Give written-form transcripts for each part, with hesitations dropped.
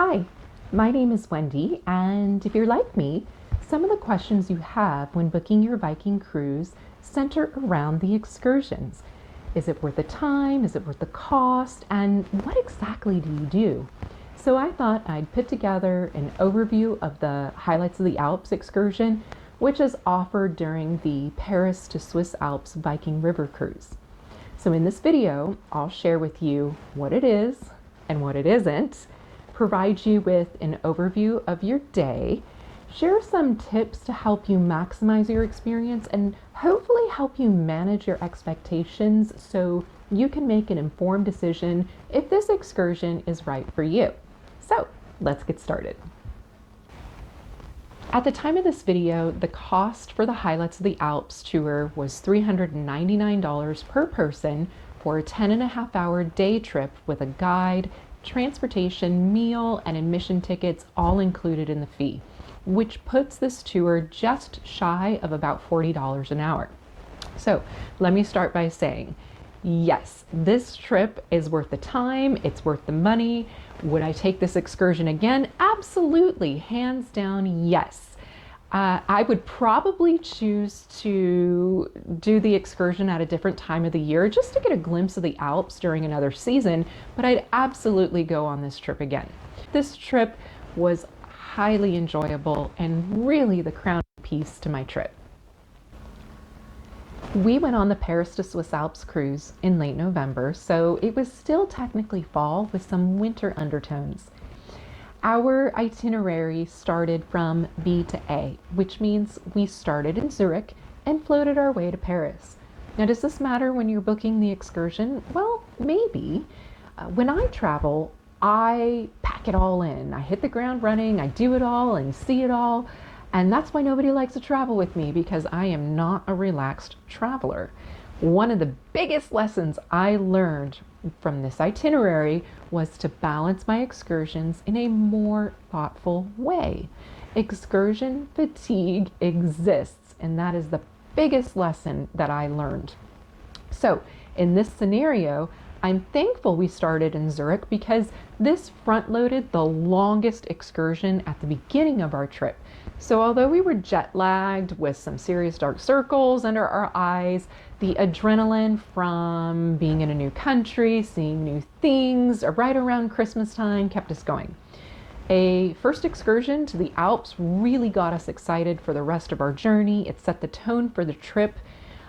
Hi, my name is Wendy, and if you're like me, some of the questions you have when booking your Viking cruise center around the excursions. Is it worth the time? Is it worth the cost? And what exactly do you do? So I thought I'd put together an overview of the highlights of the Alps excursion, which is offered during the Paris to Swiss Alps Viking River Cruise. So in this video, I'll share with you what it is and what it isn't, provide you with an overview of your day, share some tips to help you maximize your experience, and hopefully help you manage your expectations so you can make an informed decision if this excursion is right for you. So let's get started. At the time of this video, the cost for the Highlights of the Alps tour was $399 per person for a 10.5-hour day trip with a guide, transportation, meal, and admission tickets all included in the fee, which puts this tour just shy of about $40 an hour. So let me start by saying, yes, this trip is worth the time, it's worth the money. Would I take this excursion again? Absolutely, hands down, yes. I would probably choose to do the excursion at a different time of the year just to get a glimpse of the Alps during another season, but I'd absolutely go on this trip again. This trip was highly enjoyable and really the crown piece to my trip. We went on the Paris to Swiss Alps cruise in late November, so it was still technically fall with some winter undertones. Our itinerary started from B to A, which means we started in Zurich and floated our way to Paris. Now, does this matter when you're booking the excursion? Well, maybe. When I travel, I pack it all in. I hit the ground running, I do it all and see it all. And that's why nobody likes to travel with me, because I am not a relaxed traveler. One of the biggest lessons I learned from this itinerary was to balance my excursions in a more thoughtful way. Excursion fatigue exists, and that is the biggest lesson that I learned. So in this scenario, I'm thankful we started in Zurich because this front-loaded the longest excursion at the beginning of our trip. So although we were jet lagged with some serious dark circles under our eyes, the adrenaline from being in a new country, seeing new things, right around Christmas time kept us going. A first excursion to the Alps really got us excited for the rest of our journey. It set the tone for the trip.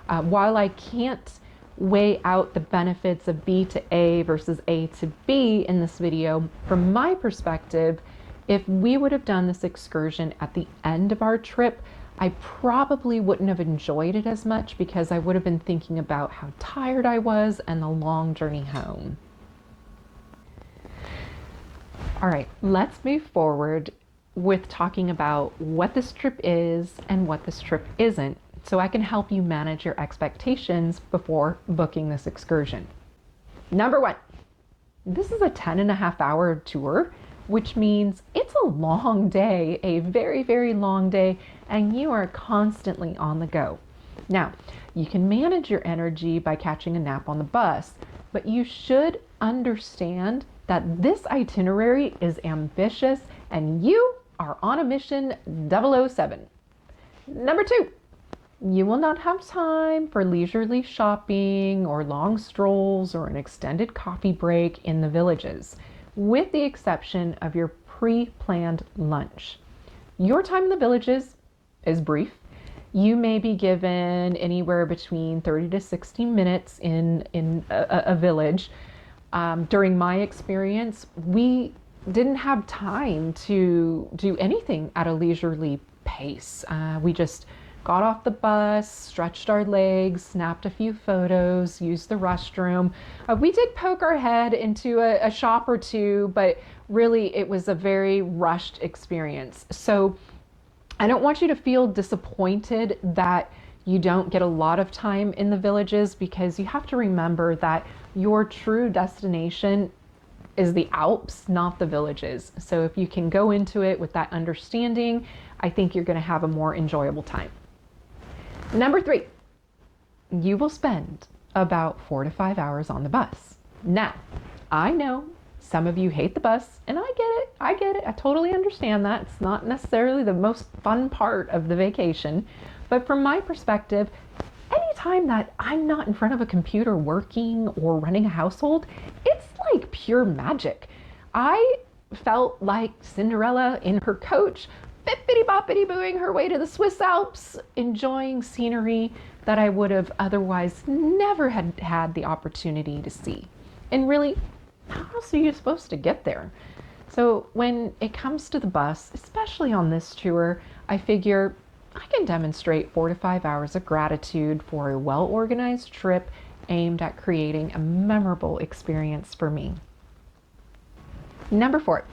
While I can't weigh out the benefits of B to A versus A to B in this video, from my perspective, if we would have done this excursion at the end of our trip, I probably wouldn't have enjoyed it as much because I would have been thinking about how tired I was and the long journey home. All right, let's move forward with talking about what this trip is and what this trip isn't, so I can help you manage your expectations before booking this excursion. Number one, this is a 10.5-hour tour, which means it's a long day, a very, very long day, and you are constantly on the go. Now, you can manage your energy by catching a nap on the bus, but you should understand that this itinerary is ambitious and you are on a mission 007. Number two, you will not have time for leisurely shopping or long strolls or an extended coffee break in the villages, with the exception of your pre-planned lunch. Your time in the villages is brief. You may be given anywhere between 30 to 60 minutes in a village. During my experience, we didn't have time to do anything at a leisurely pace. We just got off the bus, stretched our legs, snapped a few photos, used the restroom. We did poke our head into a shop or two, but really it was a very rushed experience. So I don't want you to feel disappointed that you don't get a lot of time in the villages, because you have to remember that your true destination is the Alps, not the villages. So if you can go into it with that understanding, I think you're going to have a more enjoyable time. Number three, you will spend about 4 to 5 hours on the bus. Now, I know Some of you hate the bus, and I get it. I get it. I totally understand that. It's not necessarily the most fun part of the vacation. But from my perspective, anytime that I'm not in front of a computer working or running a household, it's like pure magic. I felt like Cinderella in her coach, bippity boppity booing her way to the Swiss Alps, enjoying scenery that I would have otherwise never had the opportunity to see. And really, how else are you supposed to get there? So when it comes to the bus, especially on this tour, I figure I can demonstrate 4 to 5 hours of gratitude for a well-organized trip aimed at creating a memorable experience for me. Number 4,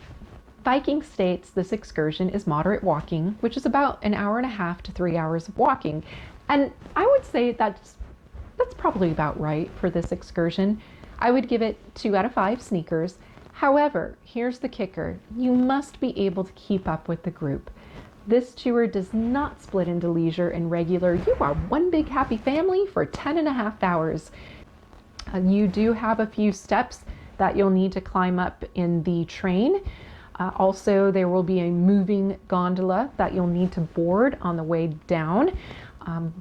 Viking states this excursion is moderate walking, which is about an hour and a half to 3 hours of walking. And I would say that's probably about right for this excursion. I would give it 2 out of 5 sneakers. However, here's the kicker. You must be able to keep up with the group. This tour does not split into leisure and regular. You are one big happy family for 10 and a half hours. You do have a few steps that you'll need to climb up in the train. Also, there will be a moving gondola that you'll need to board on the way down.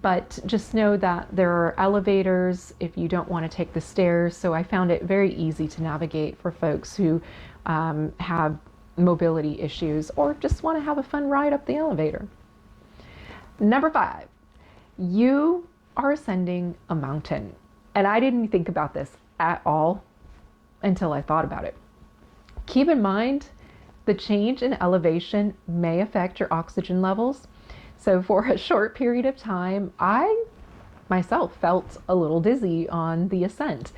But just know that there are elevators if you don't want to take the stairs. So I found it very easy to navigate for folks who have mobility issues or just want to have a fun ride up the elevator. Number 5, you are ascending a mountain. And I didn't think about this at all until I thought about it. Keep in mind, the change in elevation may affect your oxygen levels. So for a short period of time, I myself felt a little dizzy on the ascent.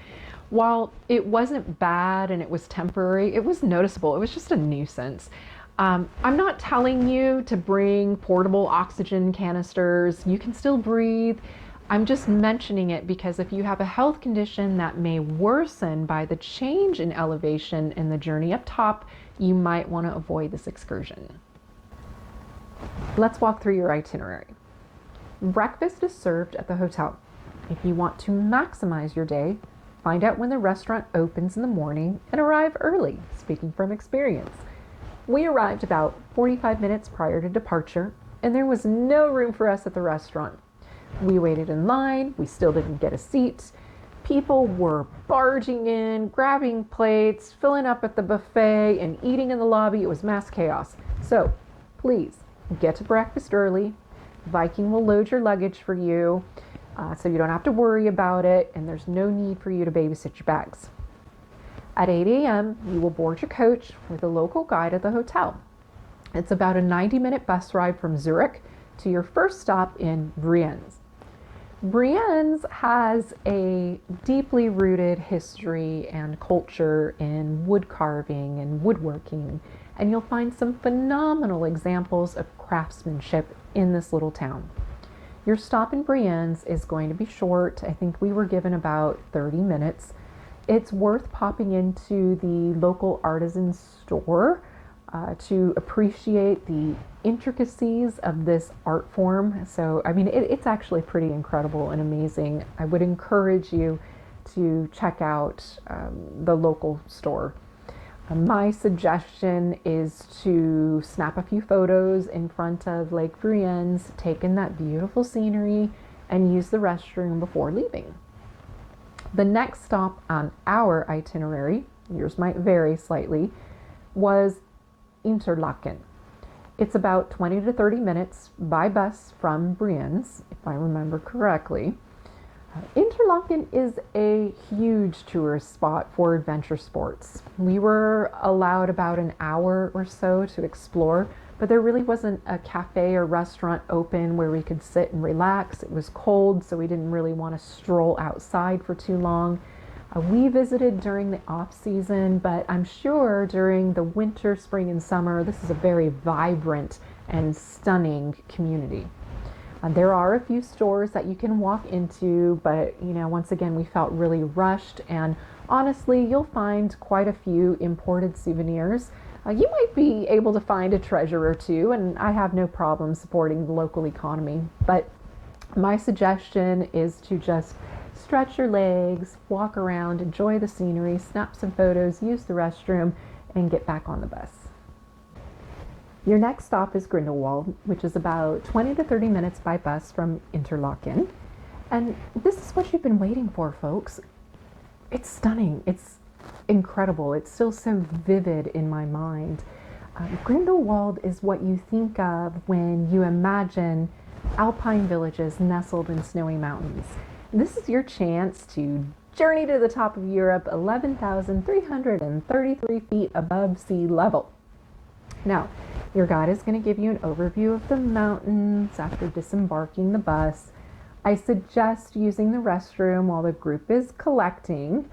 While it wasn't bad and it was temporary, it was noticeable. It was just a nuisance. I'm not telling you to bring portable oxygen canisters. You can still breathe. I'm just mentioning it because if you have a health condition that may worsen by the change in elevation in the journey up top, you might want to avoid this excursion. Let's walk through your itinerary. Breakfast is served at the hotel. If you want to maximize your day, find out when the restaurant opens in the morning and arrive early, speaking from experience. We arrived about 45 minutes prior to departure, and there was no room for us at the restaurant. We waited in line, we still didn't get a seat. People were barging in, grabbing plates, filling up at the buffet, and eating in the lobby. It was mass chaos. So please get to breakfast early. Viking will load your luggage for you, so you don't have to worry about it, and there's no need for you to babysit your bags. At 8 a.m., you will board your coach with a local guide at the hotel. It's about a 90-minute bus ride from Zurich to your first stop in Brienz. Brienz has a deeply rooted history and culture in wood carving and woodworking, and you'll find some phenomenal examples of craftsmanship in this little town. Your stop in Brienz is going to be short. I think we were given about 30 minutes. It's worth popping into the local artisan store to appreciate the intricacies of this art form. So, I mean, it's actually pretty incredible and amazing. I would encourage you to check out the local store. My suggestion is to snap a few photos in front of Lake Brienz, take in that beautiful scenery, and use the restroom before leaving. The next stop on our itinerary, yours might vary slightly, was Interlaken. It's about 20 to 30 minutes by bus from Brienz, if I remember correctly. Interlaken is a huge tourist spot for adventure sports. We were allowed about an hour or so to explore, but there really wasn't a cafe or restaurant open where we could sit and relax. It was cold, so we didn't really want to stroll outside for too long. We visited during the off season, but I'm sure during the winter, spring, and summer, this is a very vibrant and stunning community. There are a few stores that you can walk into, but once again, we felt really rushed, and honestly, you'll find quite a few imported souvenirs. You might be able to find a treasure or two, and I have no problem supporting the local economy, but my suggestion is to just stretch your legs, walk around, enjoy the scenery, snap some photos, use the restroom, and get back on the bus. Your next stop is Grindelwald, which is about 20 to 30 minutes by bus from Interlaken. And this is what you've been waiting for, folks. It's stunning. It's incredible. It's still so vivid in my mind. Grindelwald is what you think of when you imagine alpine villages nestled in snowy mountains. This is your chance to journey to the top of Europe, 11,333 feet above sea level. Now, your guide is going to give you an overview of the mountains after disembarking the bus. I suggest using the restroom while the group is collecting.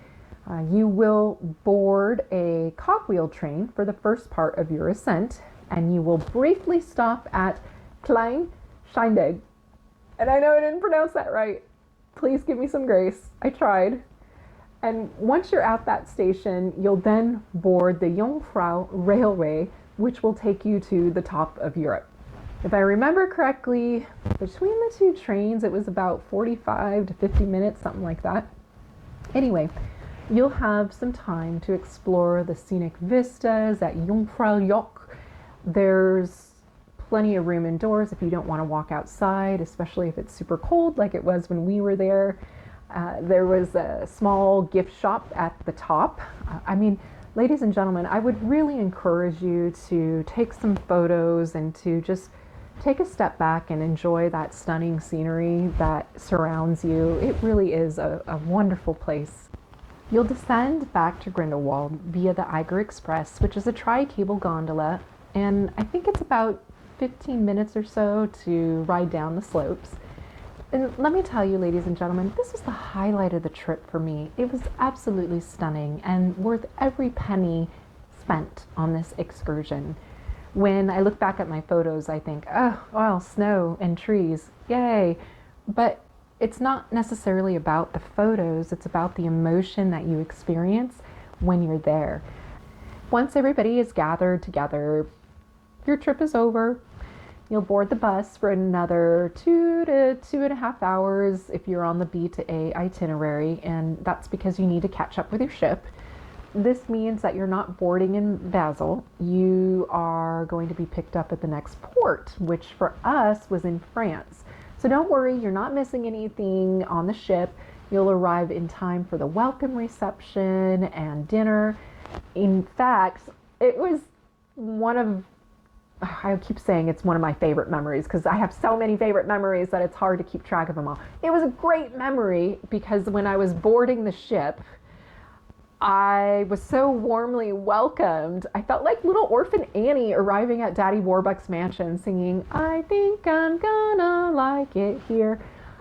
You will board a cogwheel train for the first part of your ascent, and you will briefly stop at Klein Scheindeg. And I know I didn't pronounce that right. Please give me some grace. I tried. And once you're at that station, you'll then board the Jungfrau Railway, which will take you to the top of Europe. If I remember correctly, between the two trains, it was about 45 to 50 minutes, something like that. Anyway, you'll have some time to explore the scenic vistas at Jungfraujoch. There's plenty of room indoors if you don't want to walk outside, especially if it's super cold like it was when we were there. There was a small gift shop at the top. Ladies and gentlemen, I would really encourage you to take some photos and to just take a step back and enjoy that stunning scenery that surrounds you. It really is a wonderful place. You'll descend back to Grindelwald via the Eiger Express, which is a tri-cable gondola, and I think it's about 15 minutes or so to ride down the slopes. And let me tell you, ladies and gentlemen, this was the highlight of the trip for me. It was absolutely stunning and worth every penny spent on this excursion. When I look back at my photos, I think, oh, well, snow and trees, yay. But it's not necessarily about the photos, it's about the emotion that you experience when you're there. Once everybody is gathered together, your trip is over. You'll board the bus for another 2 to 2.5 hours if you're on the B to A itinerary, and that's because you need to catch up with your ship. This means that you're not boarding in Basel. You are going to be picked up at the next port, which for us was in France. So don't worry, you're not missing anything on the ship. You'll arrive in time for the welcome reception and dinner. In fact, it was I keep saying it's one of my favorite memories because I have so many favorite memories that it's hard to keep track of them all. It was a great memory because when I was boarding the ship, I was so warmly welcomed. I felt like little orphan Annie arriving at Daddy Warbucks mansion singing, "I think I'm gonna like it here."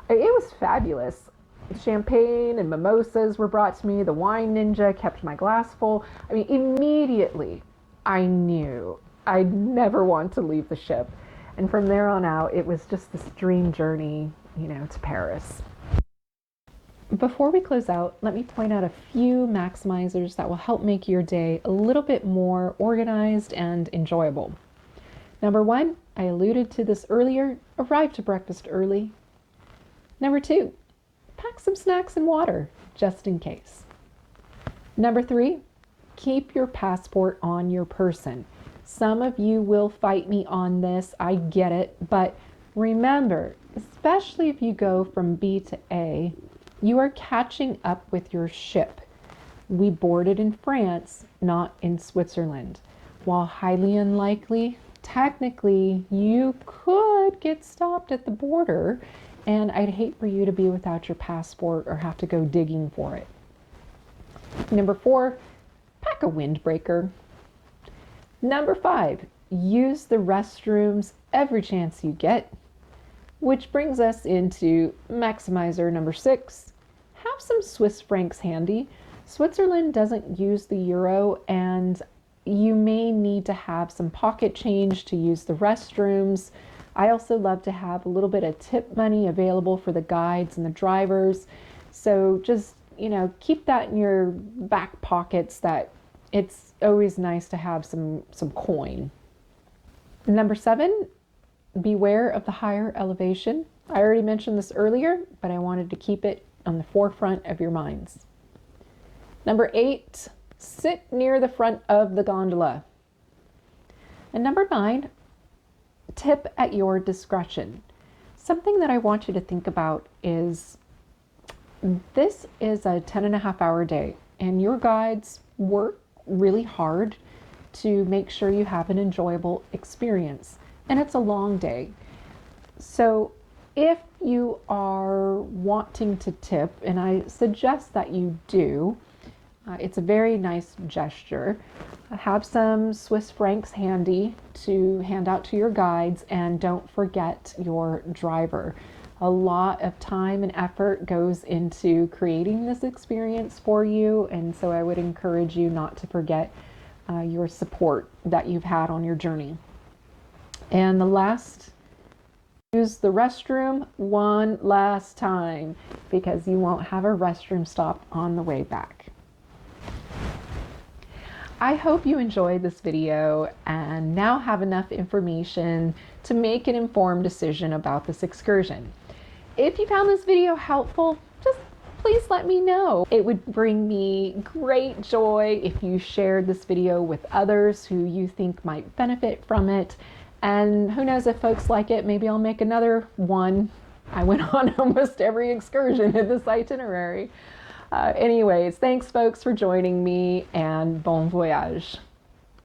It was fabulous. Champagne and mimosas were brought to me. The wine ninja kept my glass full. Immediately I knew I'd never want to leave the ship. And from there on out, it was just this dream journey, to Paris. Before we close out, let me point out a few maximizers that will help make your day a little bit more organized and enjoyable. Number 1, I alluded to this earlier, arrive to breakfast early. Number 2, pack some snacks and water, just in case. Number 3, keep your passport on your person. Some of you will fight me on this, I get it, but remember, especially if you go from B to A, you are catching up with your ship. We boarded in France, not in Switzerland. While highly unlikely, technically you could get stopped at the border, and I'd hate for you to be without your passport or have to go digging for it. Number 4, pack a windbreaker. Number 5, use the restrooms every chance you get. Which brings us into maximizer number 6. Have some Swiss francs handy. Switzerland doesn't use the euro, and you may need to have some pocket change to use the restrooms. I also love to have a little bit of tip money available for the guides and the drivers. So just, keep that in your back pockets, that it's always nice to have some coin. Number 7, beware of the higher elevation. I already mentioned this earlier, but I wanted to keep it on the forefront of your minds. Number 8, sit near the front of the gondola. And number 9, tip at your discretion. Something that I want you to think about is this is a 10.5-hour day, and your guides work really hard to make sure you have an enjoyable experience. And it's a long day. So if you are wanting to tip, and I suggest that you do, it's a very nice gesture. Have some Swiss francs handy to hand out to your guides, and don't forget your driver. A lot of time and effort goes into creating this experience for you, and so I would encourage you not to forget your support that you've had on your journey. And the last, use the restroom one last time, because you won't have a restroom stop on the way back. I hope you enjoyed this video and now have enough information to make an informed decision about this excursion. If you found this video helpful, just please let me know. It would bring me great joy if you shared this video with others who you think might benefit from it. And who knows, if folks like it, maybe I'll make another one. I went on almost every excursion in this itinerary. Anyways, thanks folks for joining me, and bon voyage.